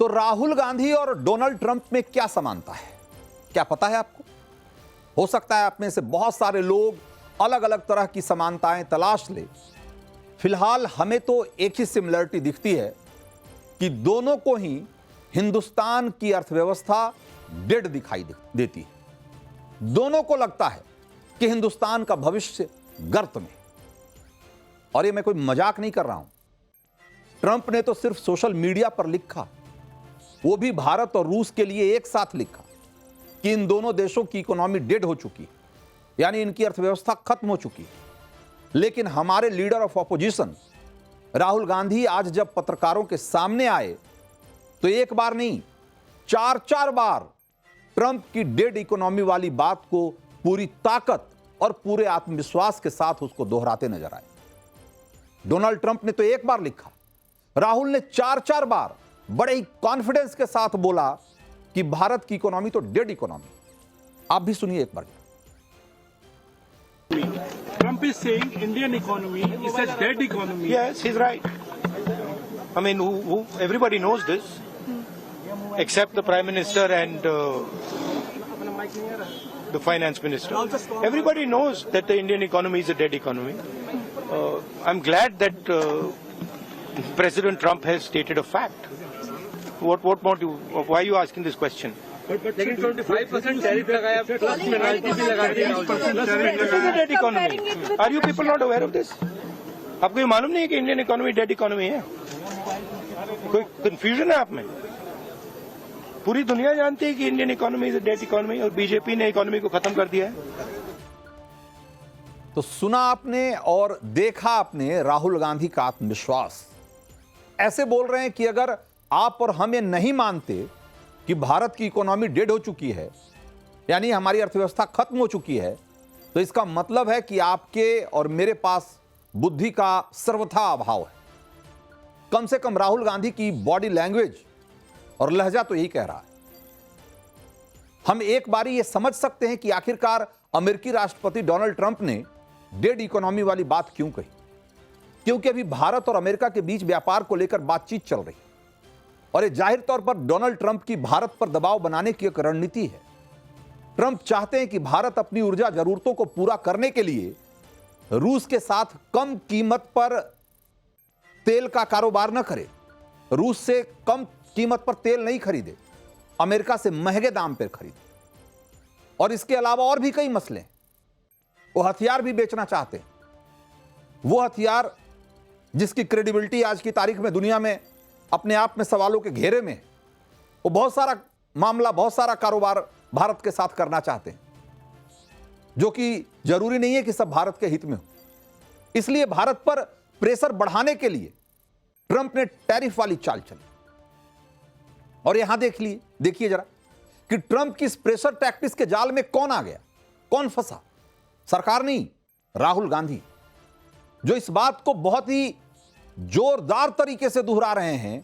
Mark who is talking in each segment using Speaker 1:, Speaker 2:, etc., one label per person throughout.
Speaker 1: तो राहुल गांधी और Donald Trump में क्या समानता है, क्या पता है आपको? हो सकता है आप में से बहुत सारे लोग अलग अलग तरह की समानताएं तलाश ले। फिलहाल हमें तो एक ही सिमिलरिटी दिखती है कि दोनों को ही हिंदुस्तान की अर्थव्यवस्था डेड दिखाई देती है। दोनों को लगता है कि हिंदुस्तान का भविष्य गर्त में। और ये मैं कोई मजाक नहीं कर रहा हूं। ट्रंप ने तो सिर्फ सोशल मीडिया पर लिखा, वो भी भारत और रूस के लिए एक साथ लिखा कि इन दोनों देशों की इकोनॉमी डेड हो चुकी है, यानी इनकी अर्थव्यवस्था खत्म हो चुकी है। लेकिन हमारे leader of opposition Rahul Gandhi आज जब पत्रकारों के सामने आए तो एक बार नहीं, चार चार बार ट्रंप की डेड इकोनॉमी वाली बात को पूरी ताकत और पूरे आत्मविश्वास के साथ उसको दोहराते नजर आए। डोनाल्ड ट्रंप ने तो एक बार लिखा, राहुल ने चार चार बार बड़े ही कॉन्फिडेंस के साथ बोला कि भारत की इकोनॉमी तो डेड इकोनॉमी। आप भी सुनिए एक बार।
Speaker 2: Trump is saying Indian economy is a dead economy.
Speaker 3: Yes, he's right. I mean, everybody knows this, except the Prime Minister and the Finance Minister. Everybody knows that the Indian economy is a dead economy. I'm glad that President Trump has stated a fact. What more do you, why are you asking this question?
Speaker 2: लेकिन 25% tariff लगाया, plus penalty भी लगा दी।
Speaker 3: It is a dead economy. Are you people not aware of this? आपको ये मालूम नहीं है कि इंडियन इकोनॉमी डेड इकोनॉमी है? कोई कंफ्यूजन है आप में? पूरी दुनिया जानती है कि Indian economy is a dead economy और बीजेपी ने इकोनॉमी को खत्म कर दिया है।
Speaker 1: तो सुना आपने और देखा आपने राहुल गांधी का आत्मविश्वास। ऐसे बोल रहे हैं कि अगर आप और हम ये नहीं मानते कि भारत की इकोनॉमी डेड हो चुकी है, यानी हमारी अर्थव्यवस्था खत्म हो चुकी है, तो इसका मतलब है कि आपके और मेरे पास बुद्धि का सर्वथा अभाव है। कम से कम राहुल गांधी की बॉडी लैंग्वेज और लहजा तो यही कह रहा है। हम एक बारी ये समझ सकते हैं कि आखिरकार अमेरिकी राष्ट्रपति डोनाल्ड ट्रंप ने डेड इकोनॉमी वाली बात क्यों कही। क्योंकि अभी भारत और अमेरिका के बीच व्यापार को लेकर बातचीत चल रही, और ये जाहिर तौर पर डोनाल्ड ट्रंप की भारत पर दबाव बनाने की एक रणनीति है। ट्रंप चाहते हैं कि भारत अपनी ऊर्जा जरूरतों को पूरा करने के लिए रूस के साथ कम कीमत पर तेल का कारोबार न करे, रूस से कम कीमत पर तेल नहीं खरीदे, अमेरिका से महंगे दाम पर खरीदे। और इसके अलावा और भी कई मसले हैं। वो हथियार भी बेचना चाहते हैं, वो हथियार जिसकी क्रेडिबिलिटी आज की तारीख में दुनिया में अपने आप में सवालों के घेरे में, वो बहुत सारा मामला, बहुत सारा कारोबार भारत के साथ करना चाहते हैं, जो कि जरूरी नहीं है कि सब भारत के हित में हो। इसलिए भारत पर प्रेशर बढ़ाने के लिए ट्रंप ने टैरिफ वाली चाल चली। और यहां देखिए जरा कि ट्रंप की इस प्रेशर टैक्टिक्स के जाल में कौन आ गया, कौन फंसा? सरकार नहीं, राहुल गांधी, जो इस बात को बहुत ही जोरदार तरीके से दोहरा रहे हैं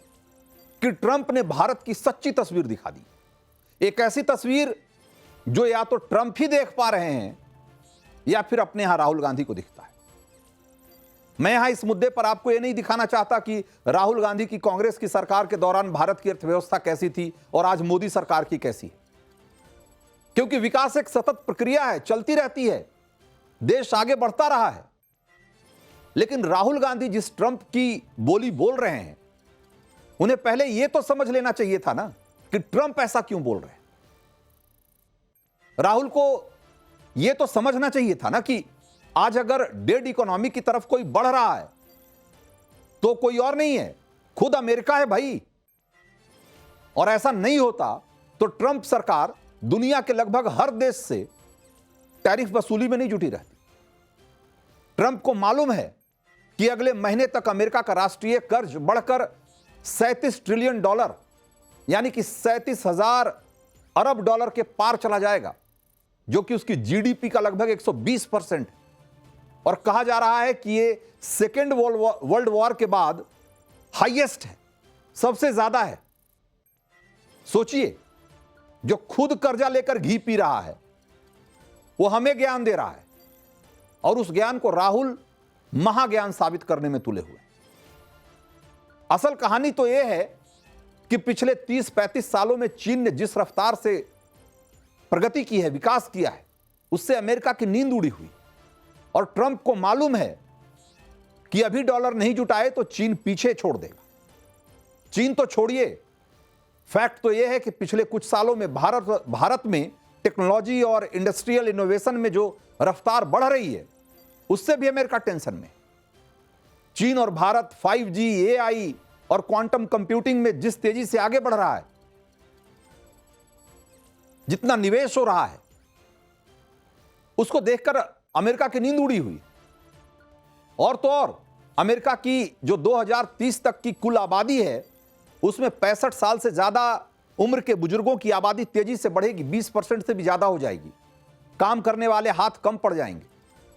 Speaker 1: कि ट्रंप ने भारत की सच्ची तस्वीर दिखा दी। एक ऐसी तस्वीर जो या तो ट्रंप ही देख पा रहे हैं या फिर अपने यहां राहुल गांधी को दिखता है। मैं यहां इस मुद्दे पर आपको यह नहीं दिखाना चाहता कि राहुल गांधी की कांग्रेस की सरकार के दौरान भारत की अर्थव्यवस्था कैसी थी और आज मोदी सरकार की कैसी है, क्योंकि विकास एक सतत प्रक्रिया है, चलती रहती है, देश आगे बढ़ता रहा है। लेकिन राहुल गांधी जिस ट्रंप की बोली बोल रहे हैं, उन्हें पहले यह तो समझ लेना चाहिए था ना कि ट्रंप ऐसा क्यों बोल रहे हैं। राहुल को यह तो समझना चाहिए था ना कि आज अगर डेड इकोनॉमी की तरफ कोई बढ़ रहा है तो कोई और नहीं है, खुद अमेरिका है भाई। और ऐसा नहीं होता तो ट्रंप सरकार दुनिया के लगभग हर देश से टैरिफ वसूली में नहीं जुटी रहती। ट्रंप को मालूम है कि अगले महीने तक अमेरिका का राष्ट्रीय कर्ज बढ़कर 37 ट्रिलियन डॉलर यानी कि 37,000 अरब डॉलर के पार चला जाएगा, जो कि उसकी जीडीपी का लगभग 120%। और कहा जा रहा है कि ये सेकेंड वर्ल्ड वॉर के बाद हाईएस्ट है, सबसे ज्यादा है। सोचिए, जो खुद कर्जा लेकर घी पी रहा है वो हमें ज्ञान दे रहा है, और उस ज्ञान को राहुल महाज्ञान साबित करने में तुले हुए। असल कहानी तो यह है कि पिछले 30-35 सालों में चीन ने जिस रफ्तार से प्रगति की है, विकास किया है, उससे अमेरिका की नींद उड़ी हुई। और ट्रंप को मालूम है कि अभी डॉलर नहीं जुटाए तो चीन पीछे छोड़ देगा। चीन तो छोड़िए, फैक्ट तो यह है कि पिछले कुछ सालों में भारत में टेक्नोलॉजी और इंडस्ट्रियल इनोवेशन में जो रफ्तार बढ़ रही है, उससे भी अमेरिका टेंशन में। चीन और भारत 5G, AI और क्वांटम कंप्यूटिंग में जिस तेजी से आगे बढ़ रहा है, जितना निवेश हो रहा है, उसको देखकर अमेरिका की नींद उड़ी हुई। और तो और अमेरिका की जो 2030 तक की कुल आबादी है, उसमें 65 साल से ज्यादा उम्र के बुजुर्गों की आबादी तेजी से बढ़ेगी, 20% से भी ज्यादा हो जाएगी। काम करने वाले हाथ कम पड़ जाएंगे।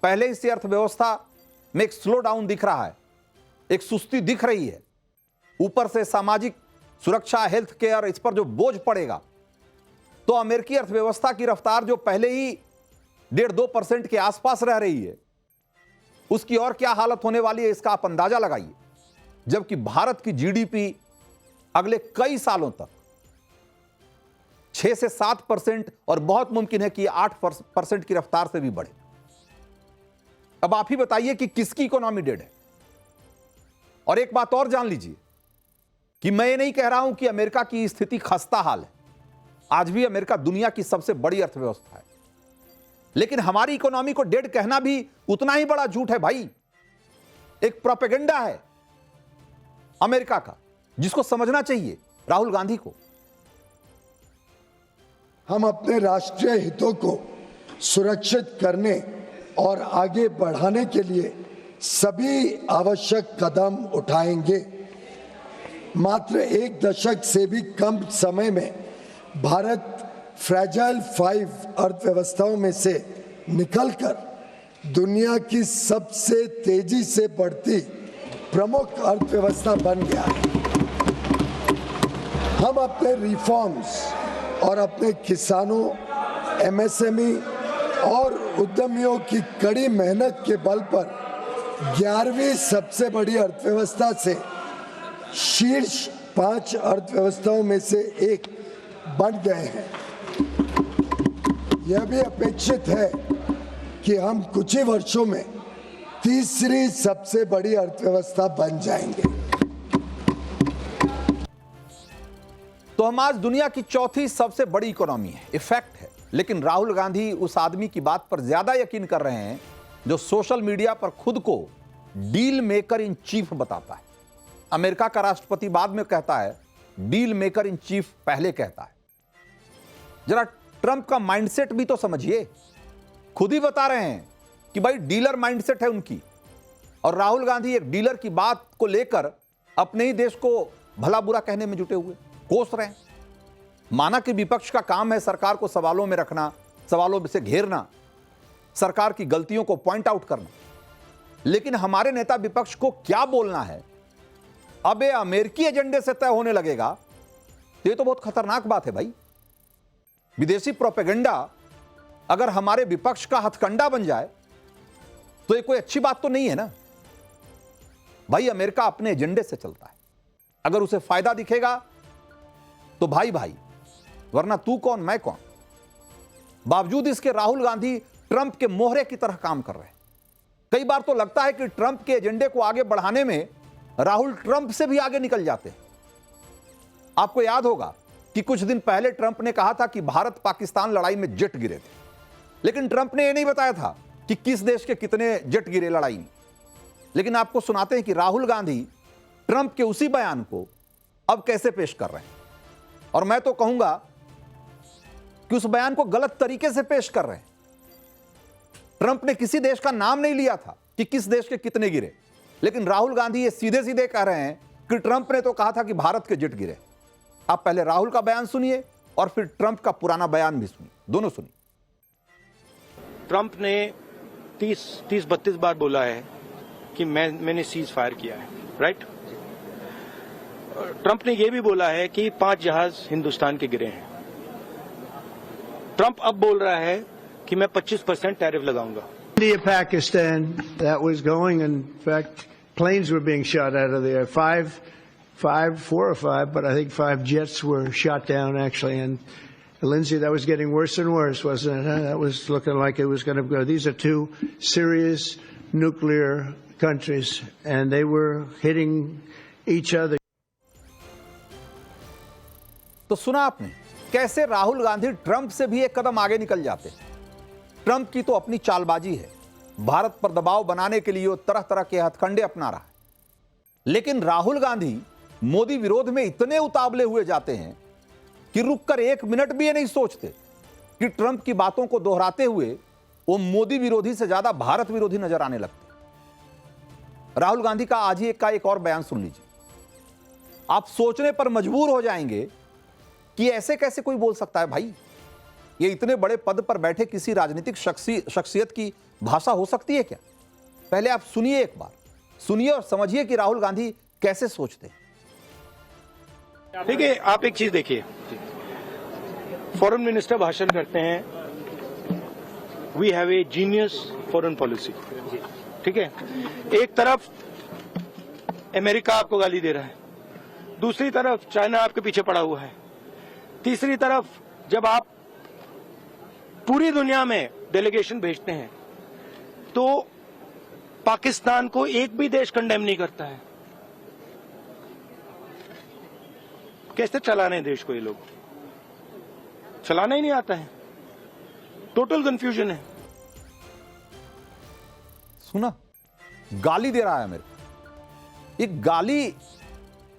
Speaker 1: पहले ही से अर्थव्यवस्था में एक स्लो डाउन दिख रहा है, एक सुस्ती दिख रही है। ऊपर से सामाजिक सुरक्षा, हेल्थ केयर, इस पर जो बोझ पड़ेगा, तो अमेरिकी अर्थव्यवस्था की रफ्तार जो पहले ही 1.5-2% के आसपास रह रही है, उसकी और क्या हालत होने वाली है, इसका आप अंदाजा लगाइए। जबकि भारत की जीडीपी अगले कई सालों तक 6 से 7% और बहुत मुमकिन है कि 8% की रफ्तार से भी बढ़े। अब आप ही बताइए कि किसकी इकोनॉमी डेड है। और एक बात और जान लीजिए कि मैं ये नहीं कह रहा हूं कि अमेरिका की स्थिति खस्ता हाल है। आज भी अमेरिका दुनिया की सबसे बड़ी अर्थव्यवस्था है, लेकिन हमारी इकोनॉमी को डेड कहना भी उतना ही बड़ा झूठ है भाई। एक प्रोपेगेंडा है अमेरिका का, जिसको समझना चाहिए राहुल गांधी को।
Speaker 4: हम अपने राष्ट्रीय हितों को सुरक्षित करने और आगे बढ़ाने के लिए सभी आवश्यक कदम उठाएंगे। मात्र 1 दशक से भी कम समय में भारत फ्रैजाइल 5 अर्थव्यवस्थाओं में से निकलकर दुनिया की सबसे तेजी से बढ़ती प्रमुख अर्थव्यवस्था बन गया है। हम अपने रिफॉर्म्स और अपने किसानों, MSME और उद्यमियों की कड़ी मेहनत के बल पर 11वीं सबसे बड़ी अर्थव्यवस्था से शीर्ष 5 अर्थव्यवस्थाओं में से एक बन गए हैं। यह भी अपेक्षित है कि हम कुछ ही वर्षों में तीसरी सबसे बड़ी अर्थव्यवस्था बन जाएंगे।
Speaker 1: तो हम आज दुनिया की चौथी सबसे बड़ी इकोनॉमी है, इफेक्ट है। लेकिन राहुल गांधी उस आदमी की बात पर ज्यादा यकीन कर रहे हैं जो सोशल मीडिया पर खुद को डील मेकर इन चीफ बताता है। अमेरिका का राष्ट्रपति बाद में कहता है, डील मेकर इन चीफ पहले कहता है। जरा ट्रंप का माइंडसेट भी तो समझिए। खुद ही बता रहे हैं कि भाई डीलर माइंडसेट है उनकी, और राहुल गांधी एक डीलर की बात को लेकर अपने ही देश को भला बुरा कहने में जुटे हुए, कोस रहे हैं। माना कि विपक्ष का काम है सरकार को सवालों में रखना, सवालों से घेरना, सरकार की गलतियों को पॉइंट आउट करना, लेकिन हमारे नेता विपक्ष को क्या बोलना है अब ये अमेरिकी एजेंडे से तय होने लगेगा, तो ये तो बहुत खतरनाक बात है भाई। विदेशी प्रोपेगेंडा अगर हमारे विपक्ष का हथकंडा बन जाए तो ये कोई अच्छी बात तो नहीं है ना भाई। अमेरिका अपने एजेंडे से चलता है, अगर उसे फायदा दिखेगा तो भाई भाई, वरना तू कौन मैं कौन। बावजूद इसके राहुल गांधी ट्रंप के मोहरे की तरह काम कर रहे हैं। कई बार तो लगता है कि ट्रंप के एजेंडे को आगे बढ़ाने में राहुल ट्रंप से भी आगे निकल जाते हैं। आपको याद होगा कि कुछ दिन पहले ट्रंप ने कहा था कि भारत पाकिस्तान लड़ाई में जेट गिरे थे, लेकिन ट्रंप ने यह नहीं बताया था कि किस देश के कितने जेट गिरे लड़ाई में। लेकिन आपको सुनाते हैं कि राहुल गांधी ट्रंप के उसी बयान को अब कैसे पेश कर रहे हैं, और मैं तो कहूंगा कि उस बयान को गलत तरीके से पेश कर रहे हैं। ट्रंप ने किसी देश का नाम नहीं लिया था कि किस देश के कितने गिरे, लेकिन राहुल गांधी ये सीधे सीधे कह रहे हैं कि ट्रंप ने तो कहा था कि भारत के जेट गिरे। आप पहले राहुल का बयान सुनिए और फिर ट्रंप का पुराना बयान भी सुनिए, दोनों सुनिए।
Speaker 3: ट्रंप ने 30-32 बार बोला है कि मैंने सीज फायर किया है, राइट। ट्रंप ने यह भी बोला है कि 5 जहाज हिंदुस्तान के गिरे हैं। ट्रंप अब बोल रहा है कि मैं 25% टैरिफ लगाऊंगा।
Speaker 5: India, Pakistan, that was going. In fact, planes were being shot out of there. 5 4 or 5, but I think 5 jets were shot down actually. And Lindsay, that was getting worse and worse, wasn't it? Huh? That was looking like it was going to go. These are two serious nuclear countries, and they were hitting each other.
Speaker 1: तो सुना आपने कैसे Rahul Gandhi Trump से भी एक कदम आगे निकल जाते हैं। ट्रंप की तो अपनी चालबाजी है, भारत पर दबाव बनाने के लिए वो तरह तरह के हथकंडे अपना रहा है, लेकिन राहुल गांधी मोदी विरोध में इतने उतावले हुए जाते हैं कि रुककर 1 मिनट भी ये नहीं सोचते कि ट्रंप की बातों को दोहराते हुए वो मोदी विरोधी से ज्यादा भारत विरोधी नजर आने लगते। राहुल गांधी का आज ही एक और बयान सुन लीजिए, आप सोचने पर मजबूर हो जाएंगे कि ऐसे कैसे कोई बोल सकता है। भाई, ये इतने बड़े पद पर बैठे किसी राजनीतिक शख्सियत की भाषा हो सकती है क्या? पहले आप सुनिए, एक बार सुनिए और समझिए कि राहुल गांधी कैसे सोचते हैं।
Speaker 3: देखिए, आप एक चीज देखिए, फॉरेन मिनिस्टर भाषण करते हैं, we have a genius foreign policy, ठीक है। एक तरफ अमेरिका आपको गाली दे रहा है, दूसरी तरफ चाइना आपके पीछे पड़ा हुआ है, तीसरी तरफ जब आप पूरी दुनिया में डेलीगेशन भेजते हैं तो पाकिस्तान को एक भी देश कंडेम नहीं करता है। कैसे चलाने देश को ये लोग? चलाना ही नहीं आता है, टोटल कंफ्यूजन है।
Speaker 1: सुना, गाली दे रहा है मेरे को। ये गाली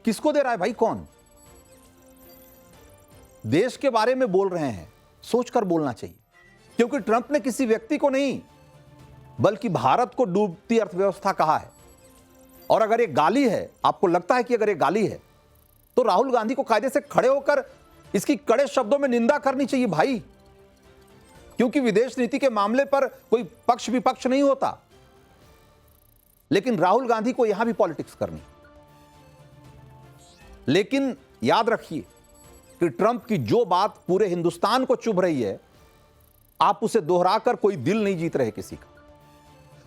Speaker 1: किसको दे रहा है भाई? कौन? देश के बारे में बोल रहे हैं, सोचकर बोलना चाहिए, क्योंकि ट्रंप ने किसी व्यक्ति को नहीं बल्कि भारत को डूबती अर्थव्यवस्था कहा है। और अगर ये गाली है, आपको लगता है कि अगर ये गाली है, तो राहुल गांधी को कायदे से खड़े होकर इसकी कड़े शब्दों में निंदा करनी चाहिए भाई, क्योंकि विदेश नीति के मामले पर कोई पक्ष विपक्ष नहीं होता। लेकिन राहुल गांधी को यहां भी पॉलिटिक्स करनी। लेकिन याद रखिए कि ट्रंप की जो बात पूरे हिंदुस्तान को चुभ रही है, आप उसे दोहराकर कोई दिल नहीं जीत रहे किसी का।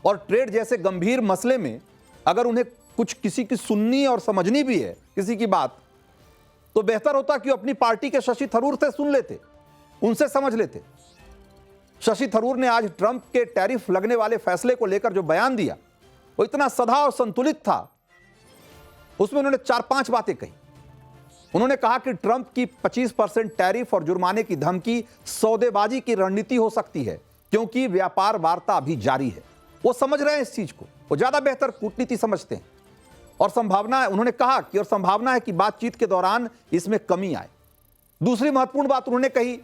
Speaker 1: और ट्रेड जैसे गंभीर मसले में अगर उन्हें कुछ किसी की सुननी और समझनी भी है किसी की बात, तो बेहतर होता कि अपनी पार्टी के शशि थरूर से सुन लेते, उनसे समझ लेते। शशि थरूर ने आज ट्रंप के टैरिफ लगने वाले फैसले को लेकर जो बयान दिया, वो इतना सधा और संतुलित था। उसमें उन्होंने 4-5 बातें कही। उन्होंने कहा कि ट्रंप की 25% टैरिफ और जुर्माने की धमकी सौदेबाजी की रणनीति हो सकती है, क्योंकि व्यापार वार्ता अभी जारी है। वो समझ रहे हैं इस चीज को, वो ज्यादा बेहतर कूटनीति समझते हैं। और संभावना है, उन्होंने कहा कि और संभावना है कि बातचीत के दौरान इसमें कमी आए। दूसरी महत्वपूर्ण बात उन्होंने कही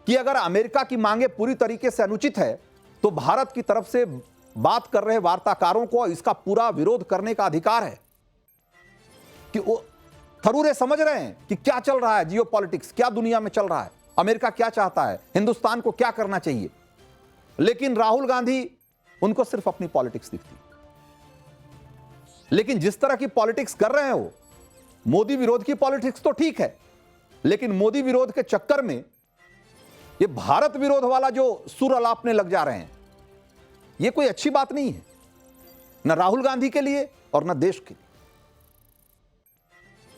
Speaker 1: कि अगर अमेरिका की मांगे पूरी तरीके से अनुचित है, तो भारत की तरफ से बात कर रहे वार्ताकारों को इसका पूरा विरोध करने का अधिकार है। कि वो थरूरे समझ रहे हैं कि क्या चल रहा है, जियोपॉलिटिक्स क्या दुनिया में चल रहा है, अमेरिका क्या चाहता है, हिंदुस्तान को क्या करना चाहिए। लेकिन राहुल गांधी, उनको सिर्फ अपनी पॉलिटिक्स दिखती। लेकिन जिस तरह की पॉलिटिक्स कर रहे हैं वो, मोदी विरोध की पॉलिटिक्स तो ठीक है, लेकिन मोदी विरोध के चक्कर में ये भारत विरोध वाला जो सुर अलापने लग जा रहे हैं, ये कोई अच्छी बात नहीं है, न राहुल गांधी के लिए और न देश के लिए।